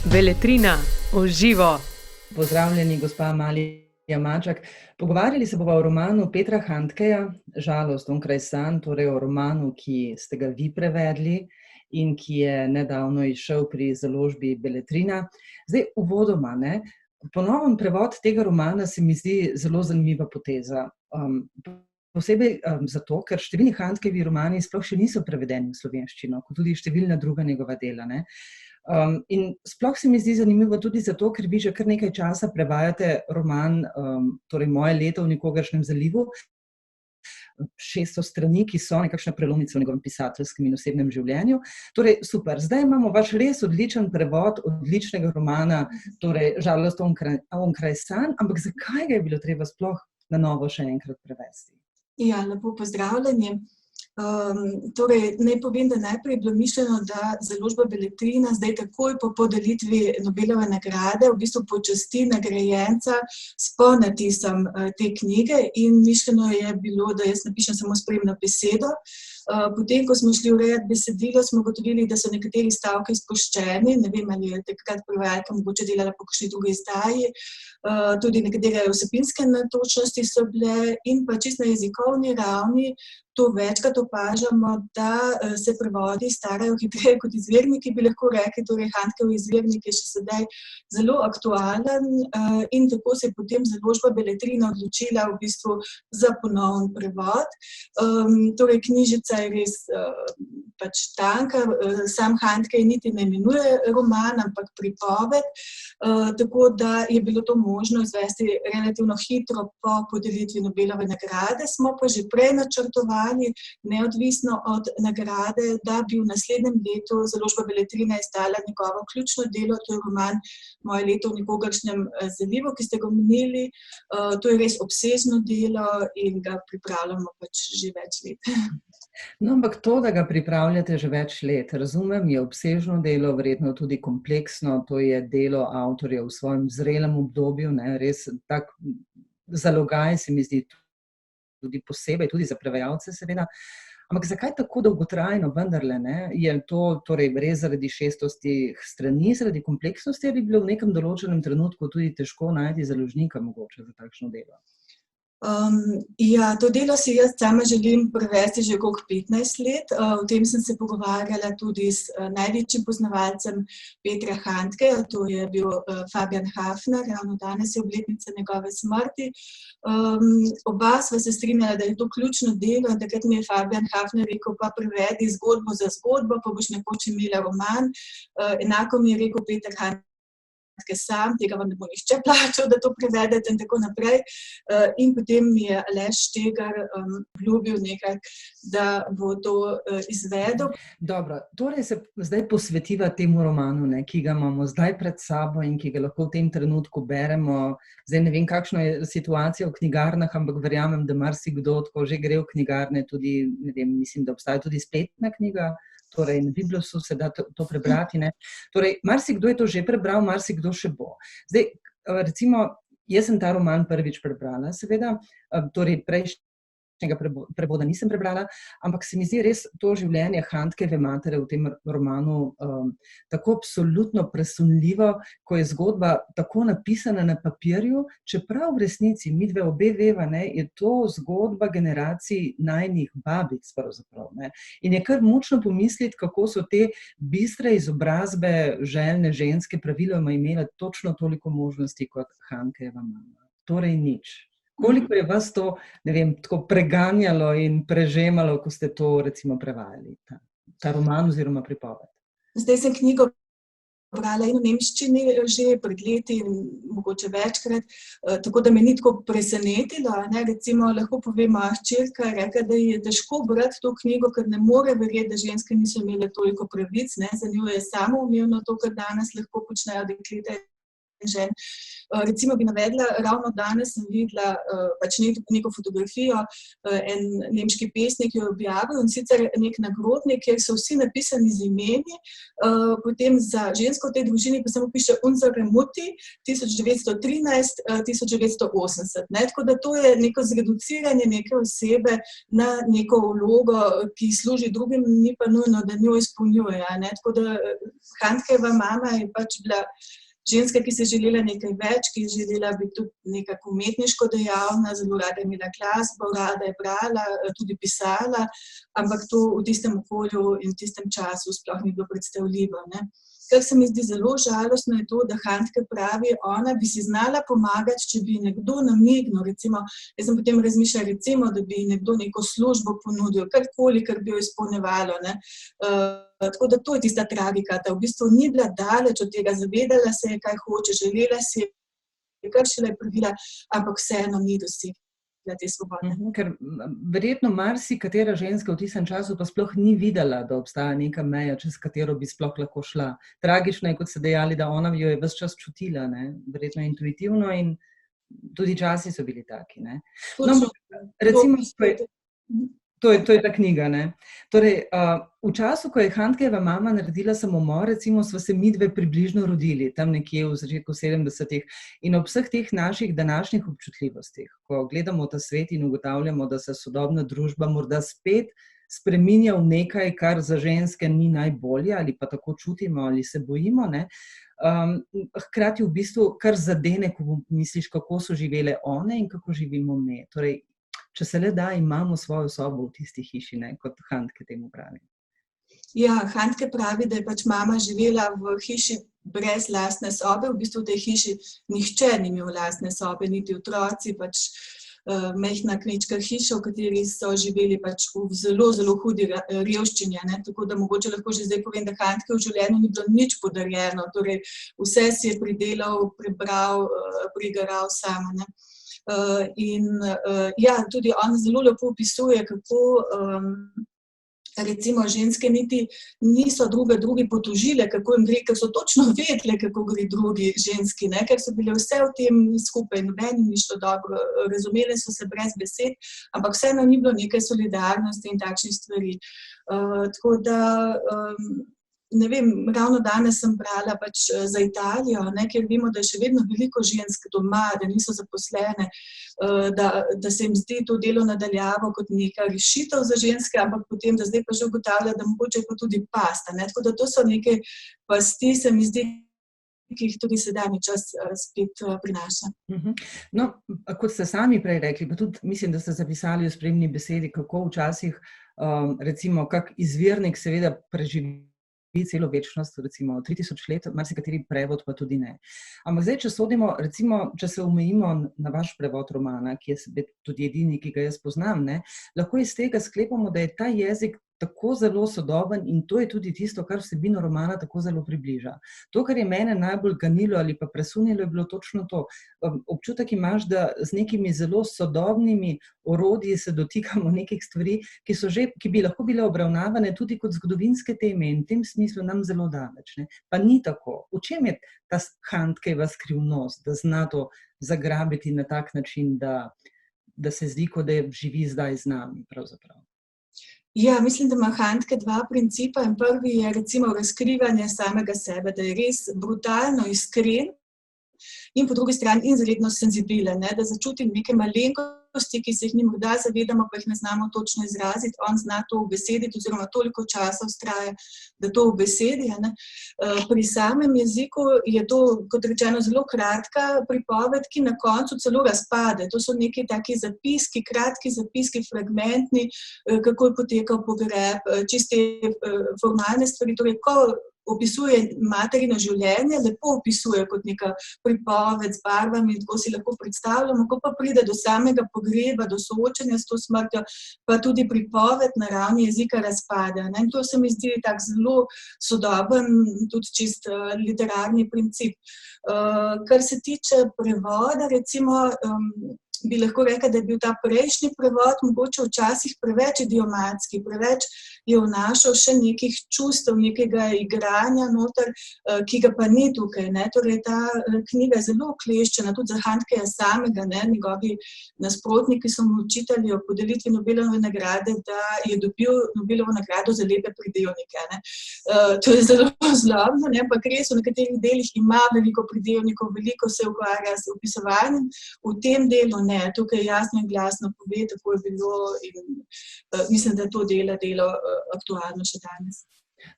Beletrina v živo. Pozdravljeni, gospa Amalija Maček. Pogovarjali se bomo o romanu Petra Handkeja, Žalost onkraj sanj, torej o romanu, ki ste ga vi prevedli in ki je nedavno izšel pri založbi Beletrina. Zdaj, uvodoma, ponoven prevod tega romana se mi zdi zelo zanimiva poteza. Posebej zato, ker številni Handkejevi romani sploh še niso prevedeni v slovenščino, kot tudi številna druga njegova dela, In sploh se mi zdi zanimivo tudi zato, ker vi že kar nekaj časa prevajate roman, torej Moje leto v nikogaršnjem zalivu, 600 strani, ki so nekakšna prelomnica v njegovem pisateljskem in osebnem življenju. Torej, super, zdaj imamo vaš res odličen prevod odličnega romana, torej Žalost onkraj sanj, ampak zakaj ga je bilo treba sploh na novo še enkrat prevesti? Ja, lepo pozdravljeni. Naj povem, da najprej je bilo mišljeno, da založba Beletrina zdaj takoj po podelitvi Nobelove nagrade v bistvu počasti nagrajenca s ponatisom te knjige in mišljeno je bilo, da jaz napišem samo spremno besedo. Potem, ko smo šli urejati besedilo, smo ugotovili, da so nekateri stavki izpuščeni, ne vem, ali je takrat prevajalka mogoče delala po kakšni drugi izdaji, tudi nekatere vsebinske netočnosti so bile in pa čisto na jezikovni ravni to večkrat opažamo, da se prevodi starajo hitreje kot izvirniki, bi lahko rekli, torej Handkejev izvirnik je še sedaj zelo aktualen in tako se je potem založba Beletrina odločila v bistvu za ponoven prevod. Torej knjižica je res pač tanka, sam Handkej niti ne imenuje roman, ampak pripoved, tako da je bilo to možno izvesti relativno hitro po podelitvi Nobelove nagrade, smo pa že prej načrtovali, neodvisno od nagrade, da bi v naslednjem letu založba Beletrina izdala njegovo ključno delo, to je roman Moje leto v nikogaršnjem zalivu, ki ste ga omenili. To je res obsežno delo in ga pripravljamo pač že več let. No, ampak to, da ga pripravljate že več let, razumem, je obsežno delo, verjetno tudi kompleksno, to je delo avtorja v svojem zrelem obdobju, res tak zalogaj se mi zdi tudi posebej, tudi za prevajalce seveda. Ampak zakaj tako dolgotrajno vendarle, Je to torej res zaradi 600 strani, zaradi kompleksnosti, ali bi bilo v nekem določenem trenutku tudi težko najti založnika mogoče za takšno delo? To delo si jaz sama želim prevesti že okrog 15 let. O tem sem se pogovarjala tudi s največjim poznavalcem Petra Handkeja, to je bil Fabian Hafner, ravno danes je obletnica njegove smrti. Oba sva se strinjala, da je to ključno delo in takrat mi je Fabian Hafner rekel, pa prevedi zgodbo za zgodbo, pa boš nekoč imela roman. Enako mi je rekel Peter Handkej sam, tega vam ne bo nihče plačal, da to prevedete in tako naprej. In potem mi je Aleš Štegar obljubil nekako, da bo to izvedel. Dobro, torej se zdaj posvetiva temu romanu, ki ga imamo zdaj pred sabo in ki ga lahko v tem trenutku beremo. Zdaj ne vem, kakšna je situacija v knjigarnah, ampak verjamem, da marsikdo tako že gre v knjigarne, tudi, ne vem, mislim, da obstaja tudi spletna knjiga, torej na Bibliosu se da to prebrati, Torej, marsikdo je to že prebral, marsikdo še bo. Zdaj, recimo, jaz sem ta roman prvič prebrala, seveda, torej prejšnjega prevoda nisem prebrala, ampak se mi zdi res to življenje Handkejeve matere v tem romanu tako absolutno presunljivo, ko je zgodba tako napisana na papirju, čeprav v resnici midve obe veva, je to zgodba generacij najinih babic pravzaprav, In je kar mučno pomisliti, kako so te bistre izobrazbe željne ženske praviloma imele točno toliko možnosti kot Handkejeva mama. Torej nič. Koliko je vas to, ne vem, tako preganjalo in prežemalo, ko ste to recimo prevajali, ta roman oziroma pripoved? Zdaj sem knjigo brala in v nemščini že pred leti, mogoče večkrat, tako da me ni tako presenetilo, Recimo, lahko povem, moja hčerka je rekla, da je težko brati to knjigo, ker ne more verjeti, da ženske niso imele toliko pravic, Za njo je samoumevno to, kar danes lahko počnejo dekleta, žen. Recimo bi navedla, ravno danes sem videla pač neko fotografijo, en nemški pesnik jo je objavil, in sicer nek nagrobnik, kjer so vsi napisani z imeni, potem za žensko v tej družini pa samo piše Unsere Mutti 1913-1980. Tako da to je neko zreduciranje neke osebe na neko vlogo, ki služi drugim, ni pa nujno, da njo izpolnjuje. Tako da Handkejeva mama je pač bila ženska, ki se je želela nekaj več, ki je želela biti tudi nekako umetniško dejavna, zelo rada je imela glasbo, rada je brala, tudi pisala, ampak to v tistem okolju in v tistem času sploh ni bilo predstavljivo. Kar se mi zdi zelo žalostno je to, da Handke pravi, ona bi si znala pomagati, če bi nekdo namignil, recimo, jaz sem potem razmišljala, recimo, da bi nekdo neko službo ponudil, karkoli, kar bi jo izpolnjevalo. Tako da to je tista tragika, da v bistvu ni bila daleč od tega, zavedala se je, kaj hoče, želela si je, kršila je pravila, ampak vseeno ni dosegla te svobode. Ker verjetno marsikatera ženska v tistem času pa sploh ni videla, da obstaja neka meja, čez katero bi sploh lahko šla. Tragično je, kot ste dejali, da ona jo je ves čas čutila, verjetno intuitivno, in tudi časi so bili taki. Recimo, to je ta knjiga. Torej, v času, ko je Handkejeva mama naredila samomor, recimo, sva se midve približno rodili, tam nekje v začetku 70-ih, in ob vseh teh naših današnjih občutljivostih, ko gledamo ta svet in ugotavljamo, da se sodobna družba morda spet spreminja v nekaj, kar za ženske ni najbolje, ali pa tako čutimo, ali se bojimo, hkrati v bistvu kar zadene, ko misliš, kako so živele one in kako živimo mi. Torej, če se le da, imamo svojo sobo v tisti hiši, kot Handke temu pravi. Ja, Handke pravi, da je pač mama živela v hiši brez lastne sobe, v bistvu v tej hiši nihče ni imel lastne sobe, niti otroci, pač majhna kmečka hiša, v kateri so živeli pač v zelo, zelo hudi revščini, tako da mogoče lahko že zdaj povem, da Handke v življenju ni bilo nič podarjeno, torej vse si je pridelal, prebral, prigaral sam. In ja, tudi on zelo lepo opisuje, kako recimo ženske niti niso drugi potožile, kako jim gre, ker so točno vedele, kako gre drugi ženski, ker so bile vse v tem skupaj, nobeni ni šlo dobro, razumele so se brez besed, ampak vseeno ni bilo neke solidarnosti in takšnih stvari. Tako da ne vem, ravno danes sem brala pač za Italijo, kjer vemo, da je še vedno veliko žensk doma, da niso zaposlene, da se jim zdi to delo nadaljavo kot neka rešitev za ženske, ampak potem, da zdaj pa že ugotavlja, da mogoče pa tudi pasta. Tako da to so neke pasti, se mi zdi, ki jih tudi sedanji čas spet prinaša. No, kot ste sami prej rekli, pa tudi mislim, da ste zapisali v spremni besedi, kako včasih recimo kak izvirnik seveda preživi celo večnost, recimo 3000 let, marsikateri prevod pa tudi ne. Ampak zdaj, če sodimo, recimo, če se omejimo na vaš prevod romana, ki je tudi edini, ki ga jaz poznam, lahko iz tega sklepamo, da je ta jezik tako zelo sodoben in to je tudi tisto, kar vsebino romana tako zelo približa. To, kar je mene najbolj ganilo ali pa presunilo, je bilo točno to. Občutek imaš, da z nekimi zelo sodobnimi orodji se dotikamo nekih stvari, ki bi lahko bile obravnavane tudi kot zgodovinske teme in v tem smislu nam zelo daleč. Pa ni tako. V čem je ta Handkejeva skrivnost, da zna to zagrabiti na tak način, da se zdi, kot da živi zdaj z nami pravzaprav? Ja, mislim, da ima Handke dva principa in prvi je recimo razkrivanje samega sebe, da je res brutalno iskren in po drugi strani izredno senzibilen, da začutim neke malenkosti, ki se jih mi morda zavedamo, pa jih ne znamo točno izraziti, on zna to ubesediti oziroma toliko časa vztraja, da to ubesedi. Pri samem jeziku je to, kot rečeno, zelo kratka pripoved, ki na koncu celo razpade. To so neki taki zapiski, kratki zapiski, fragmentni, kako je potekal pogreb, čiste formalne stvari, torej ko opisuje materino življenje, lepo opisuje kot neka pripoved z barvami, tako si lahko predstavljamo, ko pa pride do samega pogreba, do soočanja s to smrtjo, pa tudi pripoved na ravni jezika razpade. In to se mi zdi tak zelo sodoben, tudi čist literarni princip. Kar se tiče prevoda, recimo, bi lahko rekla, da je bil ta prejšnji prevod mogoče včasih preveč idiomatski, preveč je vnašal še nekih čustev, nekega igranja noter, ki ga pa ni tukaj, ne. Torej, ta knjiga je zelo ukleščena, tudi za Handkeja samega, ne. Njegovi nasprotniki so mu očitali o podelitvi Nobelove nagrade, da je dobil Nobelovo nagrado za lepe pridevnike, ne. To je zelo zlobno, ne, ampak res v nekaterih delih ima veliko pridevnikov, veliko se ukvarja z opisovanjem, v tem delu ne, tukaj jasno in glasno pove, tako je bilo in mislim, da to delo aktualno še danes.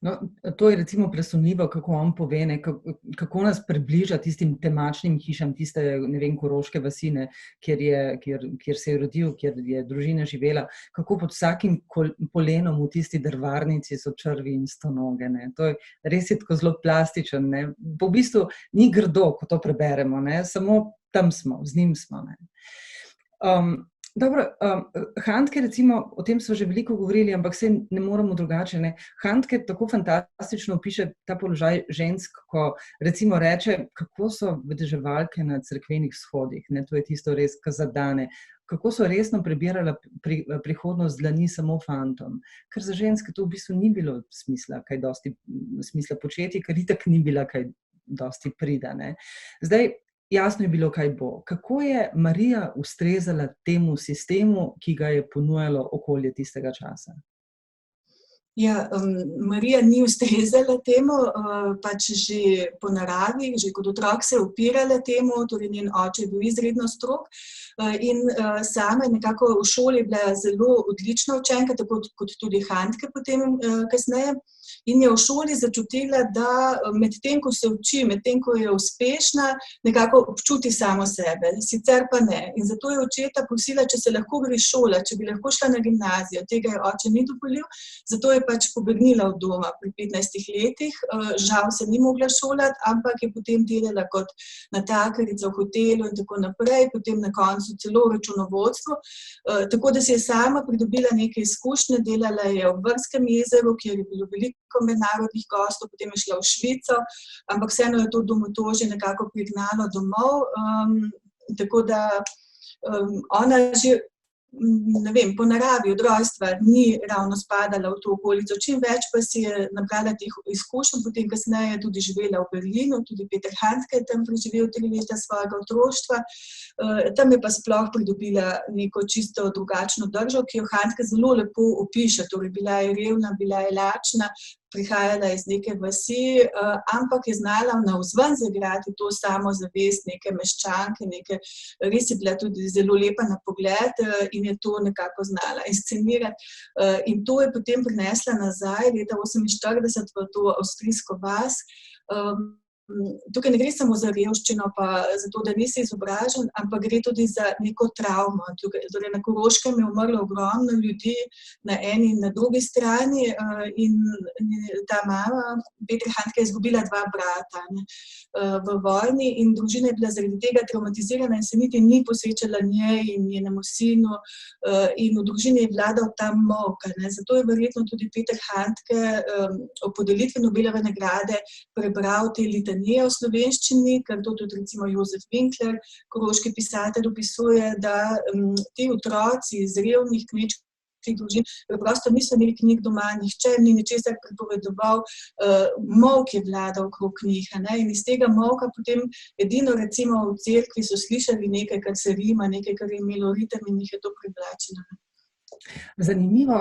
No, to je recimo presunljivo, kako on pove, ne, kako nas približa tistim temačnim hišam, tiste, ne vem, koroške vasine, kjer se je rodil, kjer je družina živela, kako pod vsakim polenom v tisti drvarnici so črvi in stonoge, ne. To je res je tako zelo plastičen, ne. V bistvu ni grdo, ko to preberemo, ne, samo tam smo, z njim smo, ne. Dobro, Handke recimo, o tem smo že veliko govorili, ampak saj ne moremo drugače, ne. Handke tako fantastično opiše ta položaj žensk, ko recimo reče, kako so vedeževalke na cerkvenih shodih, ne, to je tisto res, ko zadane, kako so resno prebirala prihodnost dlani samo fantom, ker za ženske to v bistvu ni bilo smisla, kaj dosti smisla početi, ker itak ni bila kaj dosti prida, ne. Zdaj, jasno je bilo, kaj bo. Kako je Marija ustrezala temu sistemu, ki ga je ponujalo okolje tistega časa? Ja, Marija ni ustrezala temu, pač že po naravi, že kot otrok se je upirala temu, torej njen oče je bil izredno strog in sama je nekako v šoli bila zelo odlična učenka, tako kot tudi Handke potem kasneje. In je v šoli začutila, da medtem, ko se uči, medtem, ko je uspešna, nekako občuti samo sebe, sicer pa ne. In zato je očeta prosila, če se lahko gre šola, če bi lahko šla na gimnazijo. Tega je oče ni dovolil, zato je pač pobegnila od doma pri 15 letih. Žal se ni mogla šolati, ampak je potem delala kot natakarica v hotelu in tako naprej, potem na koncu celo v računovodstvu. Tako da si je sama pridobila neke izkušnje, delala je v Vrskem jezeru, kjer je bilo veliko mednarodnih gostov, potem je šla v Švico, ampak vseeno je to domotožje nekako prignalo domov, tako da ona že, ne vem, po naravi od rojstva ni ravno spadala v to okolico, čim več pa si je nabrala teh izkušenj, potem kasneje tudi živela v Berlinu, tudi Peter Handke je tam preživel 3 leta svojega otroštva, tam je pa sploh pridobila neko čisto drugačno držo, ki jo Handke zelo lepo opiše, torej bila je revna, bila je lačna, prihajala iz neke vasi, ampak je znala navzven zaigrati to samozavest neke meščanke, res je bila tudi zelo lepa na pogled in je to nekako znala inscenirati. In to je potem prinesla nazaj leta 1948 v to avstrijsko vas. Tukaj ne gre samo za revščino, pa za to, da nisi izobražen, ampak gre tudi za neko travmo. Torej na Koroškem je umrlo ogromno ljudi na eni in na drugi strani in ta mama, Petra Handke, je izgubila 2 brata v vojni in družina je bila zaradi tega travmatizirana in se niti ni posvečala njej in njenemu sinu in v družini je vladal ta molk. Zato je verjetno tudi Peter Handke o podelitvi Nobelove nagrade prebral te litanije v slovenščini, ker to tudi recimo Jozef Winkler, koroški pisatelj, opisuje, da ti otroci iz revnih kmečkih družin preprosto niso imeli knjig doma, nihče ni ničesar pripovedoval, molk je vladal okrog njih, in iz tega molka potem edino recimo v cerkvi so slišali nekaj, kar se rima, nekaj, kar je imelo ritem in jih je to privlačilo. Zanimivo,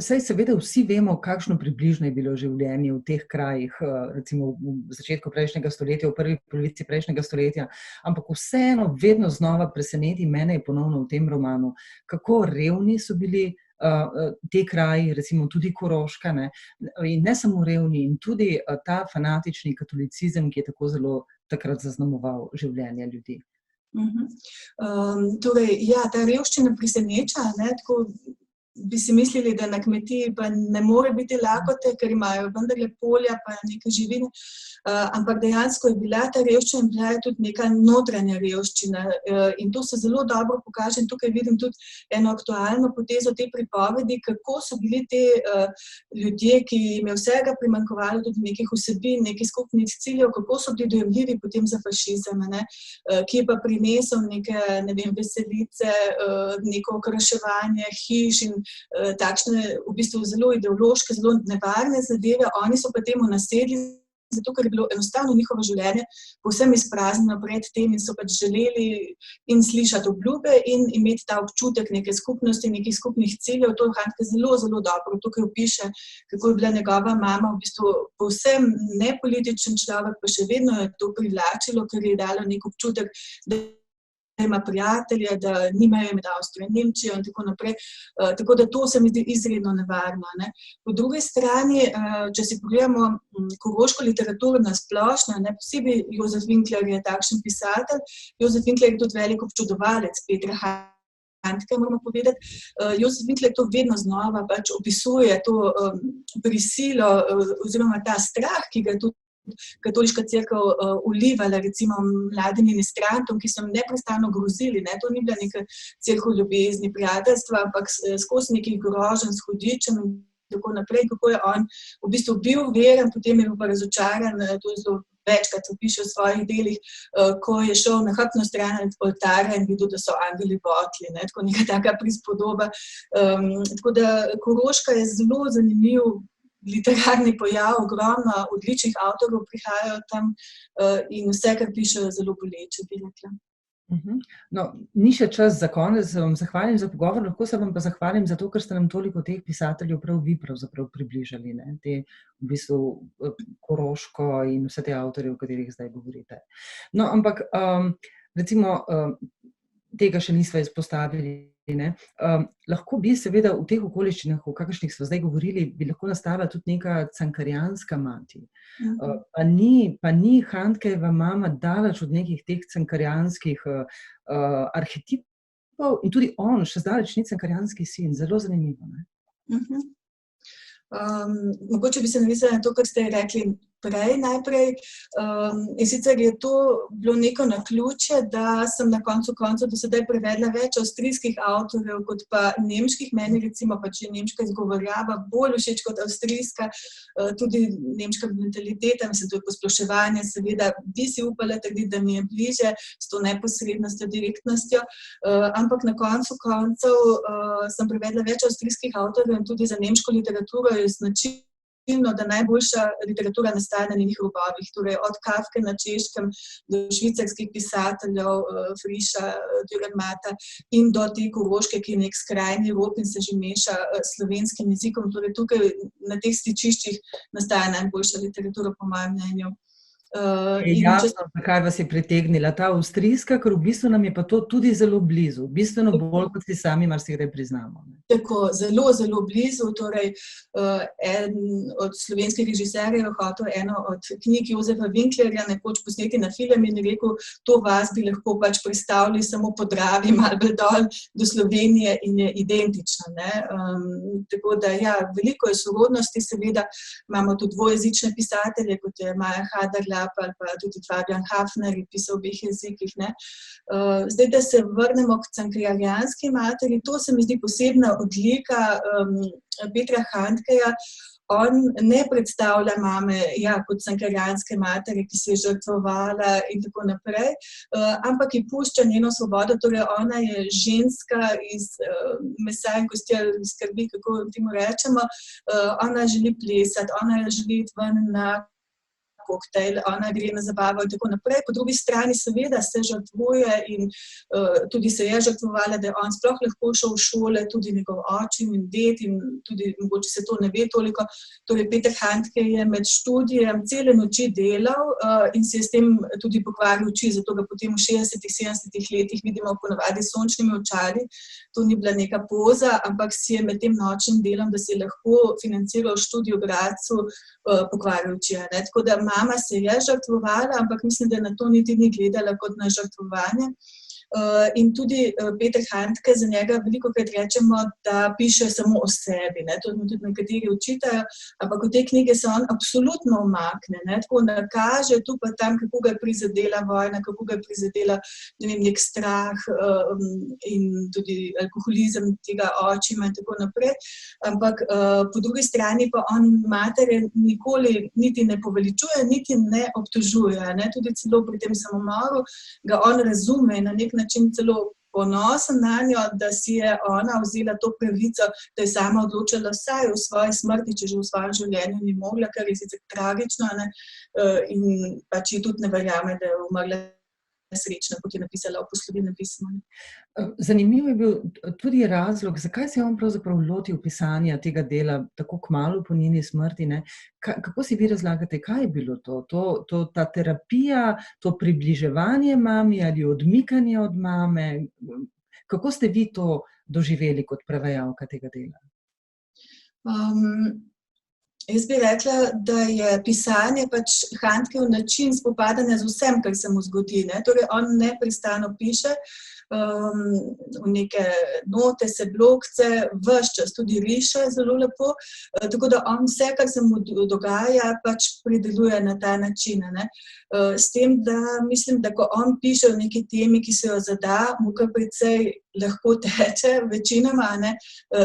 saj seveda vsi vemo, kakšno približno je bilo življenje v teh krajih, recimo v začetku prejšnjega stoletja, v prvi polovici prejšnjega stoletja, ampak vseeno vedno znova preseneti mene je ponovno v tem romanu, kako revni so bili te kraji, recimo tudi Koroška, in ne samo revni, in tudi ta fanatični katolicizem, ki je tako zelo takrat zaznamoval življenje ljudi. Torej, ja, ta revščina preseneča, tako bi si mislili, da na kmetiji pa ne more biti lakote, ker imajo vendarle polja pa neke živine, ampak dejansko je bila ta revščina in bila je tudi neka notranja revščina in to se zelo dobro pokaže in tukaj vidim tudi eno aktualno potezo te pripovedi, kako so bili te ljudje, ki jim je vsega primanjkovalo, tudi nekih vsebin, nekih skupnih ciljev, kako so bili dojemljivi potem za fašizem, ki je pa prinesel neke, ne vem, veselice, neko okraševanje hiš in takšne v bistvu zelo ideološke, zelo nevarne zadeve, oni so pa temu nasedli, zato ker je bilo enostavno njihovo življenje povsem izpraznjeno pred tem in so pač želeli in slišati obljube in imeti ta občutek neke skupnosti, nekih skupnih ciljev. To Handke zelo, zelo dobro tukaj opiše, kako je bila njegova mama v bistvu povsem nepolitičen človek, pa še vedno je to privlačilo, ker je dalo nek občutek, da ima prijatelje, da nimajo med Avstrijo in Nemčijo in tako naprej. Tako da to se mi zdi izredno nevarno. Po drugi strani, če si pogledamo koroško literaturo na splošno, posebej Jozef Winkler je takšen pisatelj, Jozef Winkler je tudi velik občudovalec Petra Handke, moramo povedati. Jozef Winkler to vedno znova pač opisuje, to prisilo oziroma ta strah, ki ga tudi katoliška cerkev vlivala recimo mladim ministrantom, ki so jim neprestano grozili. To ni bila neka cerkev ljubezni, prijateljstva, ampak skozi nekih groženj s hudičem in tako naprej, kako je on v bistvu bil veren, potem je bil pa razočaran, to je zelo večkrat opiše v svojih delih, ko je šel na hrbtno stran oltarja in videl, da so angeli votli, tako neka taka prispodoba. Tako da Koroška je zelo zanimiv literarni pojav, ogromno odličnih avtorjev prihajajo tam in vse, kar pišejo, zelo boleče, bi rekla. No, ni še čas za konec, se vam zahvalim za pogovor, lahko se vam pa zahvalim za to, ker ste nam toliko teh pisateljev prav vi pravzaprav približali, te v bistvu Koroško in vse te avtorje, o katerih zdaj govorite. No, ampak recimo tega še nisva izpostavili. Lahko bi seveda v teh okoliščinah, o kakršnih smo zdaj govorili, bi lahko nastala tudi neka cankarjanska mati. Pa ni Handkejeva mama daleč od nekih teh cankarjanskih arhetipov in tudi on še zdaleč ni cankarjanski sin. Zelo zanimivo. Mogoče bi se navezala na to, kar ste rekli prej najprej. In sicer je to bilo neko naključje, da sem na koncu do sedaj prevedla več avstrijskih avtorjev kot pa nemških. Meni recimo pač je nemška izgovorjava bolj všeč kot avstrijska, tudi nemška mentaliteta, mislim, to je posploševanje, seveda bi si upala trditi, da mi je bliže s to neposrednostjo, direktnostjo, ampak na koncu sem prevedla več avstrijskih avtorjev in tudi za nemško literaturo je značilno, da najboljša literatura nastane na njenih robovih, torej od Kafke na Češkem do švicarskih pisateljev, Friša, Dürrenmatta in do te Koroške, ki je nek skrajni rob in se že meša s slovenskim jezikom. Torej tukaj na teh stičiščih nastaja najboljša literatura, po mojem mnenju. Jasno, zakaj vas je pritegnila ta avstrijska, ker v bistvu nam je pa to tudi zelo blizu, bistveno bolj, kot si sami marsikdaj priznamo. Tako, zelo, zelo blizu. Torej, en od slovenskih režiserjev je hotel eno od knjig Jozefa Winklerja nekoč posneti na film in rekel, to vas bi lahko pač predstavili samo po Dravi, malo bolj dol do Slovenije in je identično. Tako da, ja, veliko je sorodnosti, seveda imamo tudi dvojezične pisatelje, kot je Maja Haderlap ali pa tudi Fabian Hafner, je pisal v obeh jezikih. Zdaj, da se vrnemo k cankarjanski materi, to se mi zdi posebna odlika Petra Handkeja. On ne predstavlja mame kot cankarjanske matere, ki se je žrtvovala in tako naprej, ampak ji pušča njeno svobodo, torej ona je ženska iz mesa in kosti ali iz krvi, kako temu rečemo, ona želi plesati, ona želi iti ven na koktejl, ona gre na zabavo in tako naprej. Po drugi strani seveda se žrtvuje in tudi se je žrtvovala, da je on sploh lahko šel v šole, tudi njegov očin in ded in tudi mogoče se to ne ve toliko. Torej Peter Handke je med študijem cele noči delal in se je s tem tudi pokvaril oči, zato ga potem v 60-70 letih vidimo ponavadi s sončnimi očali. To ni bila neka poza, ampak si je med tem nočnim delom, da si je lahko financiral študij v Gradcu, pokvaril oči. Tako da mama se je žrtvovala, ampak mislim, da na to niti ni gledala kot na žrtvovanje. In tudi Peter Handke, za njega velikokrat rečemo, da piše samo o sebi, ne. To mu tudi nekateri očitajo, ampak v te knjige se on absolutno umakne, ne. Tako nakaže tu pa tam, kako ga je prizadela vojna, kako ga je prizadela, ne vem, nek strah in tudi alkoholizem tega očima in tako naprej. Ampak po drugi strani pa on matere nikoli niti ne poveličuje, niti ne obtožuje, ne. Tudi celo pri tem samomoru ga on razume, na nek način celo ponosen nanjo, da si je ona vzela to pravico, da je sama odločila vsaj o svoji smrti, če že v svojem življenju ni mogla, kar je sicer tragično, ne, in pač ji tudi ne verjame, da je umrla srečna, kot je napisala v poslovilnem pismu. Zanimiv je bil tudi razlog, zakaj se je on pravzaprav lotil pisanja tega dela tako kmalu po njeni smrti, ne? Kako si vi razlagate, kaj je bilo to? Ta terapija, to približevanje mami ali odmikanje od mame? Kako ste vi to doživeli kot prevajalka tega dela? Jaz bi rekla, da je pisanje pač Handkev način spopadanja z vsem, kar se mu zgodi, ne. Torej on neprestano piše, v neke note, se blokce, ves čas tudi riše zelo lepo, tako da on vse, kar se mu dogaja, pač prideluje na ta način, ne. S tem, da mislim, da ko on piše o neki temi, ki se jo zada, mu kar precej lahko teče, večinoma, ne.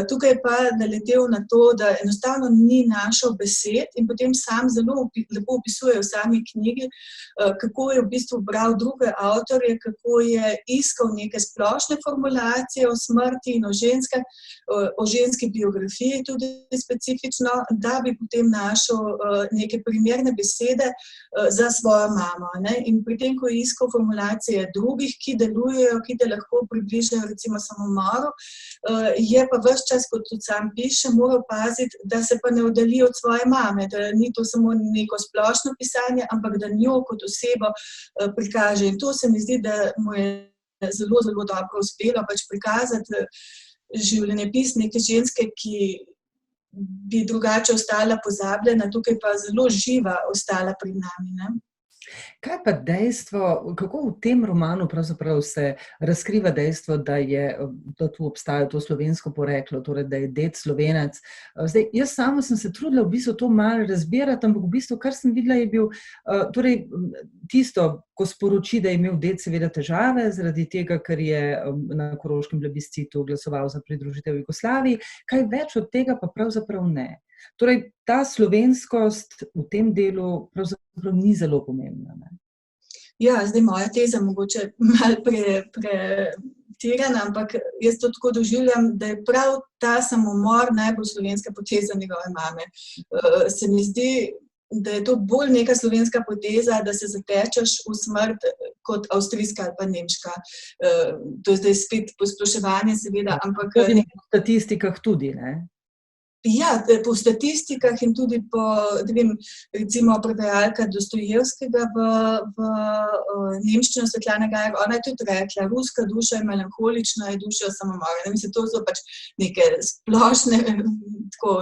Tukaj pa naletel na to, da enostavno ni našel besed in potem sam zelo lepo opisuje v sami knjigi, kako je v bistvu bral druge avtorje, kako je iskal neke splošne formulacije o smrti in o ženski biografiji tudi specifično, da bi potem našel neke primerne besede za svojo mamo, ne. In pri tem, ko je iskal formulacije drugih, ki delujejo, ki te lahko približajo recimo samomoru, je pa ves čas, kot tudi sam piše, moral paziti, da se pa ne oddalji od svoje mame, da ni to samo neko splošno pisanje, ampak da njo kot osebo prikaže. In to se mi zdi, da mu je zelo, zelo dobro uspelo pač prikazati življenjepis neke ženske, ki bi drugače ostala pozabljena, tukaj pa zelo živa ostala pri nami, ne. Kaj pa dejstvo, kako v tem romanu pravzaprav se razkriva dejstvo, da tu obstaja to slovensko poreklo, torej da je ded Slovenec. Zdaj, jaz sama sem se trudila v bistvu to malo razbirati, ampak v bistvu, kar sem videla, je bil torej tisto, ko sporoči, da je imel ded seveda težave zaradi tega, ker je na koroškem plebiscitu glasoval za pridružitev Jugoslaviji, kaj več od tega pa pravzaprav ne. Torej, ta slovenskost v tem delu pravzaprav ni zelo pomembna, ne? Ja, zdaj moja teza mogoče malo pretirana, ampak jaz to tako doživljam, da je prav ta samomor najbolj slovenska poteza njegove mame. Se mi zdi, da je to bolj neka slovenska poteza, da se zatečeš v smrt kot avstrijska ali pa nemška. To je zdaj spet posploševanje seveda, ampak... Tudi v statistikah tudi, ne? Ja, po statistikah in tudi po, ne vem, recimo prevajalka Dostojevskega v nemščino Svetlana Gajer, ona je tudi rekla, ruska duša je melanholična, je duša samomora. Mislim, to so pač neke splošne, tako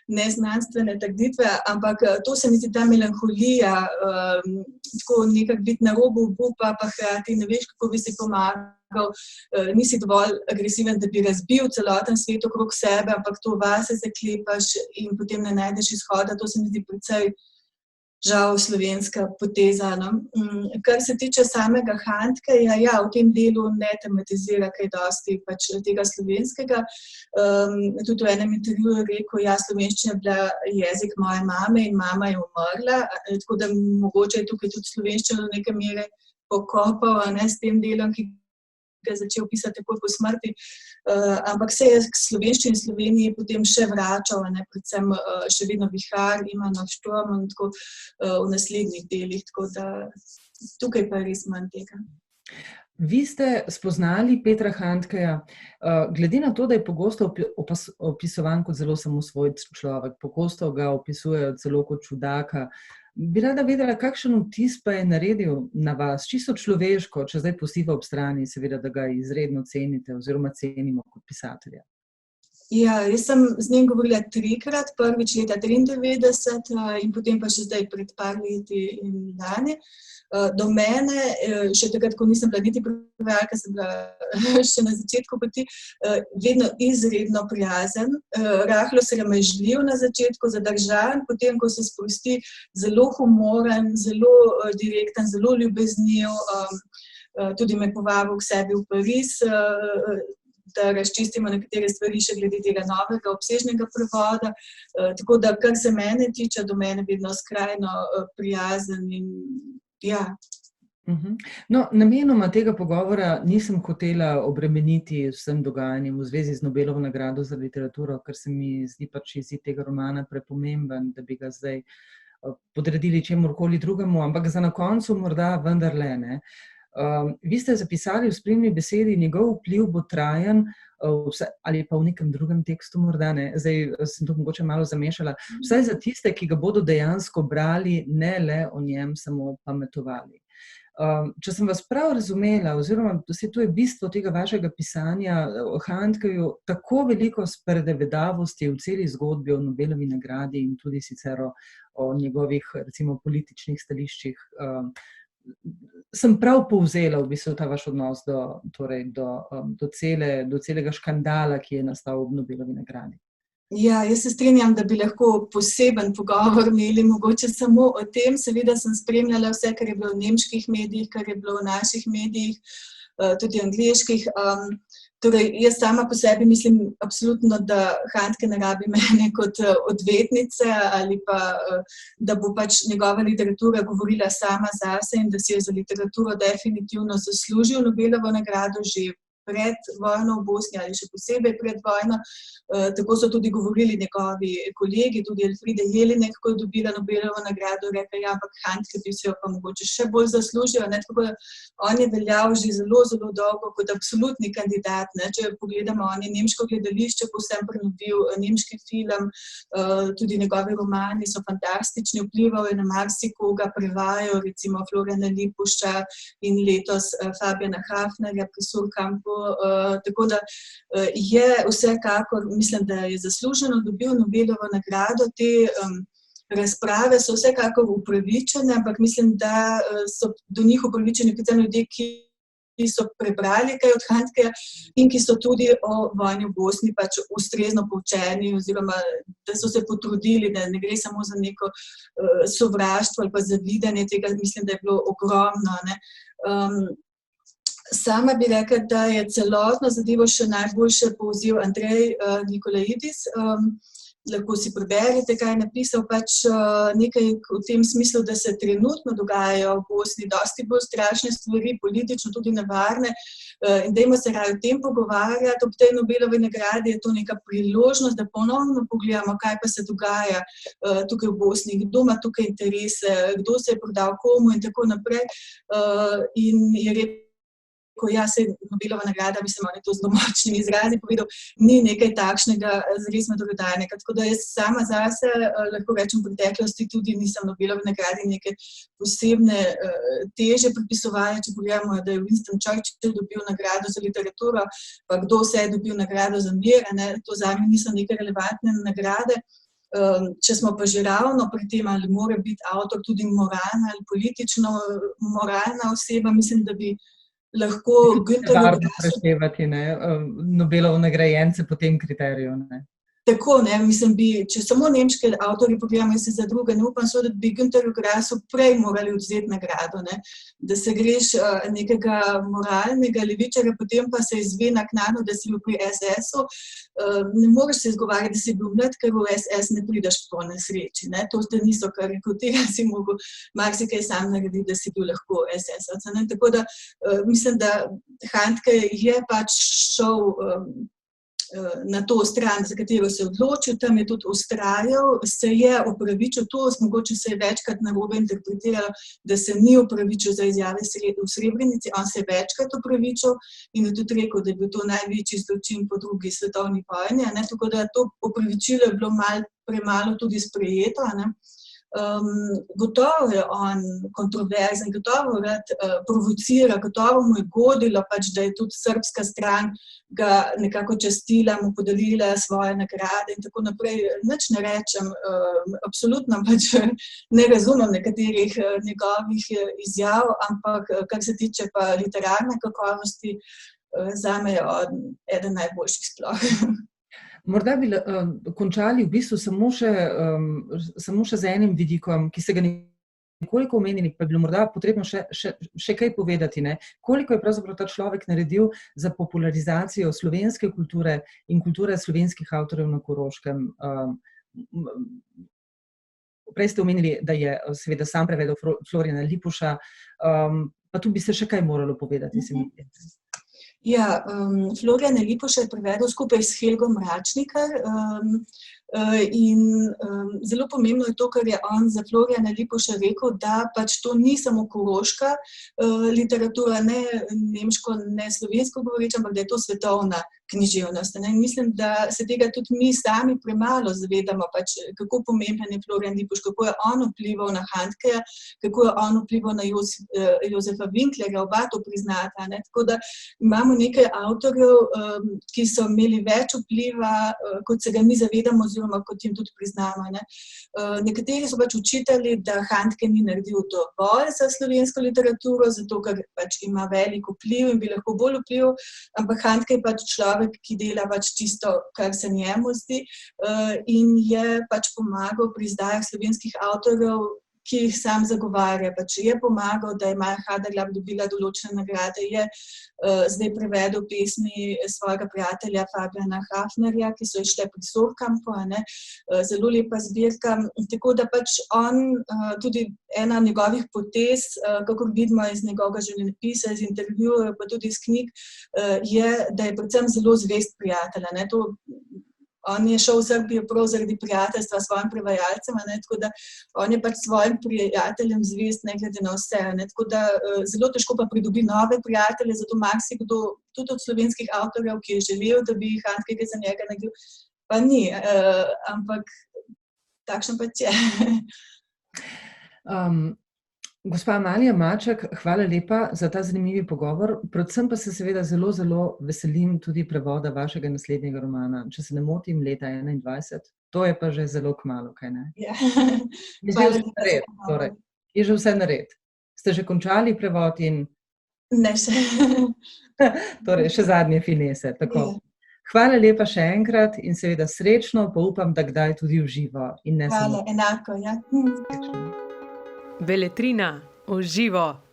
neznanstvene trditve, ampak to se mi zdi ta melanholija, tako nekako biti na robu obupa, pa hkrati ne veš, kako bi si pomagal. Nisi dovolj agresiven, da bi razbil celoten svet okrog sebe, ampak to vase zaklepaš in potem ne najdeš izhoda. To se mi zdi precej žal slovenska poteza, no. Kar se tiče samega Handkeja, ja, v tem delu ne tematizira kaj dosti pač tega slovenskega. Tudi v enem intervjuju je rekel, ja, slovenščina je bila jezik moje mame in mama je umrla, tako da mogoče je tukaj tudi slovenščina do neke mere pokopal, ne, s tem delom, ki ga je začel pisati takoj po smrti, ampak se je k slovenščini in Sloveniji potem še vračal, ne, predvsem še vedno Vihar, Ivanov štorm in tako v naslednjih delih, tako da tukaj pa res manj tega. Vi ste spoznali Petra Handkeja, glede na to, da je pogosto opisovan kot zelo samosvoj človek, pogosto ga opisujejo celo kot čudaka, bi rada vedela, kakšen vtis pa je naredil na vas, čisto človeško, če zdaj pustiva ob strani, seveda, da ga izredno cenite oziroma cenimo kot pisatelja. Ja, jaz sem z njim govorila 3-krat, prvič leta 1993 in potem pa še zdaj pred par leti in lani. Do mene, še takrat, ko nisem bila niti prevajalka, sem bila še na začetku poti, vedno izredno prijazen, rahlo sramežljiv na začetku, zadržan, potem, ko se sprosti, zelo humoren, zelo direkten, zelo ljubezniv, tudi me povabil k sebi v Pariz, da razčistimo nekatere stvari še glede tega novega obsežnega prevoda. Tako da, kar se mene tiče, do mene vedno skrajno prijazen in ja. No, namenoma tega pogovora nisem hotela obremeniti vsem dogajanjem v zvezi z Nobelovo nagrado za literaturo, ker se mi zdi pač izid tega romana prepomemben, da bi ga zdaj podredili čemurkoli drugemu, ampak za na koncu morda vendarle, ne. Vi ste zapisali v spremni besedi, njegov vpliv bo trajen, ali pa v nekem drugem tekstu morda, ne, zdaj sem to mogoče malo zamešala, vsaj za tiste, ki ga bodo dejansko brali, ne le o njem samo pametovali. Če sem vas prav razumela, oziroma to je bistvo tega vašega pisanja o Handkeju, tako veliko sprenevedavosti v celi zgodbi o Nobelovi nagradi in tudi sicer o njegovih, recimo, političnih stališčih, sem prav povzela v bistvu ta vaš odnos do celega škandala, ki je nastal ob Nobelovi nagradi. Ja, jaz se strinjam, da bi lahko poseben pogovor imeli, mogoče samo o tem. Seveda sem spremljala vse, kar je bilo v nemških medijih, kar je bilo v naših medijih, tudi angleških. Torej, jaz sama po sebi mislim absolutno, da Handke ne rabi mene kot odvetnice ali pa, da bo pač njegova literatura govorila sama zase in da si je za literaturo definitivno zaslužil Nobelovo nagrado že pred vojno v Bosni ali še posebej pred vojno. Tako so tudi govorili njegovi kolegi, tudi Elfriede Jelinek, ko je dobila Nobelovo nagrado, rekla, ja, ampak Handke bi se jo pa mogoče še bolj zaslužil, ne, tako da on je veljal že zelo, zelo dolgo kot absolutni kandidat, ne, če pogledamo, on je nemško gledališče povsem prenovil, nemški film, tudi njegovi romani so fantastični, vplival je na marsikoga, prevajajo recimo Floriana Lipušča in letos Fabiana Hafnerja pri Surkampu, tako da je vsekakor, mislim, da je zasluženo dobil Nobelovo nagrado, te razprave so vsekakor upravičene, ampak mislim, da so do njih upravičeni predvsem ljudje, ki so prebrali kaj od Handkeja in ki so tudi o vojni v Bosni pač ustrezno poučeni oziroma da so se potrudili, da ne gre samo za neko sovraštvo ali pa zavidanje tega, mislim, da je bilo ogromno, ne. Sama bi rekla, da je celotno zadevo še najboljše povzel Andrej Nikolaidis. Lahko si preberete, kaj je napisal, pač nekaj v tem smislu, da se trenutno dogajajo v Bosni dosti bolj strašne stvari, politično tudi nevarne, in dajmo se raje o tem pogovarjati. Ob tej Nobelovi nagradi je to neka priložnost, da ponovno pogledamo, kaj pa se dogaja tukaj v Bosni, kdo ima tukaj interese, kdo se je prodal komu in tako naprej. In je rekel, ko se Nobelova nagrada, mislim, on je to z domačnimi izrazi povedal, ni nekaj takšnega zares merodajnega. Tako da jaz sama zase, lahko rečem, v preteklosti tudi nisem Nobelovi nagradi neke posebne teže pripisovala, če pogledamo, da je Winston Churchill dobil nagrado za literaturo, pa kdo vse je dobil nagrado za mir, ne, to zame niso neke relevantne nagrade. Če smo pa že ravno pri tem, ali mora biti avtor tudi moralna ali politično moralna oseba, mislim, da bi lahko Varno preštevati, ne, Nobelovo nagrajence po tem kriteriju, ne. Tako, ne, mislim, če samo nemške avtorji pogledamo in se za druge, ne upam so, da bi Günterju Grassu prej morali vzeti nagrado, ne, da se greš nekega moralnega levičarja, potem pa se izve naknadno, da si bil pri SS-u, ne moreš se izgovarjati, da si bil mlad, ker v SS ne prideš po nesreči, ne, to te niso, kar rekel, tega si mogel marsikaj sam narediti, da si bil lahko SS-ovca, ne, tako da mislim, da Handke je pač šel na to stran, za katero se je odločil, tam je tudi vztrajal, se je opravičil, to mogoče se je večkrat narobe interpretiralo, da se ni opravičil za izjave v Srebrenici, on se je večkrat opravičil in je tudi rekel, da je bil to največji zločin po drugi svetovni vojni, ne, tako da to opravičilo je bilo premalo tudi sprejeto, ne. Gotovo je on kontroverzen, gotovo rad provocira, gotovo mu je godilo, pač, da je tudi srbska stran ga nekako častila, mu podelila svoje nagrade in tako naprej. Nič ne rečem, absolutno pač ne razumem nekaterih njegovih izjav, ampak kar se tiče pa literarne kakovosti, zame je on eden najboljših sploh. Morda bi končali v bistvu samo še z enim vidikom, ki ste ga nekoliko omenili, pa je bilo morda potrebno še kaj povedati, ne? Koliko je pravzaprav ta človek naredil za popularizacijo slovenske kulture in kulture slovenskih avtorjev na Koroškem. Prej ste omenili, da je seveda sam prevedel Florjana Lipuša, pa tu bi se še kaj moralo povedati, se mi zdi. Ja, Florjana Lipuša je prevedel skupaj s Helgo Mračnikar in zelo pomembno je to, kar je on za Florjana Lipuša rekel, da pač to ni samo koroška literatura, ne nemško, ne slovensko govoreča, ampak da je to svetovna književnost. Mislim, da se tega tudi mi sami premalo zavedamo, pač, kako pomemben je Florjan Lipuš, kako je on vplival na Handkeja, kako je on vplival na Jozefa Winklerja, oba to priznata. Tako da imamo nekaj avtorjev, ki so imeli več vpliva, kot se ga mi zavedamo, oziroma kot jim tudi priznamo. Nekateri so pač učitali, da Handke ni naredil dovolj za slovensko literaturo, zato ker pač ima velik vpliv in bi lahko bolj vplival, ampak Handke je pač človek, ki dela pač tisto, kar se njemu zdi, in je pač pomagal pri izdajah slovenskih avtorjev, ki jih sam zagovarja. Pač je pomagal, da je Maja Haderlap dobila določene nagrade, je zdaj prevedel pesmi svojega prijatelja Fabijana Hafnerja, ki so izšle pri Sorkampu, zelo lepa zbirka. Tako da pač on, tudi ena njegovih potez, kakor vidimo iz njegovega življenjepisa, iz intervjujev, pa tudi iz knjig, je, da je predvsem zelo zvest prijatelj. On je šel v Srbijo prav zaradi prijateljstva s svojim prevajalcem, tako da on je pač svojim prijateljem zvest, ne glede na vse. Tako da zelo težko pa pridobi nove prijatelje, zato marsikdo, tudi od slovenskih avtorjev, ki je želel, da bi Handke za njega naredil, pa ni, ampak takšno pač je. Gospa Amalija Maček, hvala lepa za ta zanimivi pogovor. Predvsem pa se seveda zelo, zelo veselim tudi prevoda vašega naslednjega romana, če se ne motim, leta 2021. To je pa že zelo kmalu, kaj ne? Ja. Je že vse nared. Ste že končali prevod in... Ne še. Torej, še zadnje finese, tako. Hvala lepa še enkrat in seveda srečno, pa upam, da kdaj tudi v živo. Hvala, enako, ja. Beletrina v živo.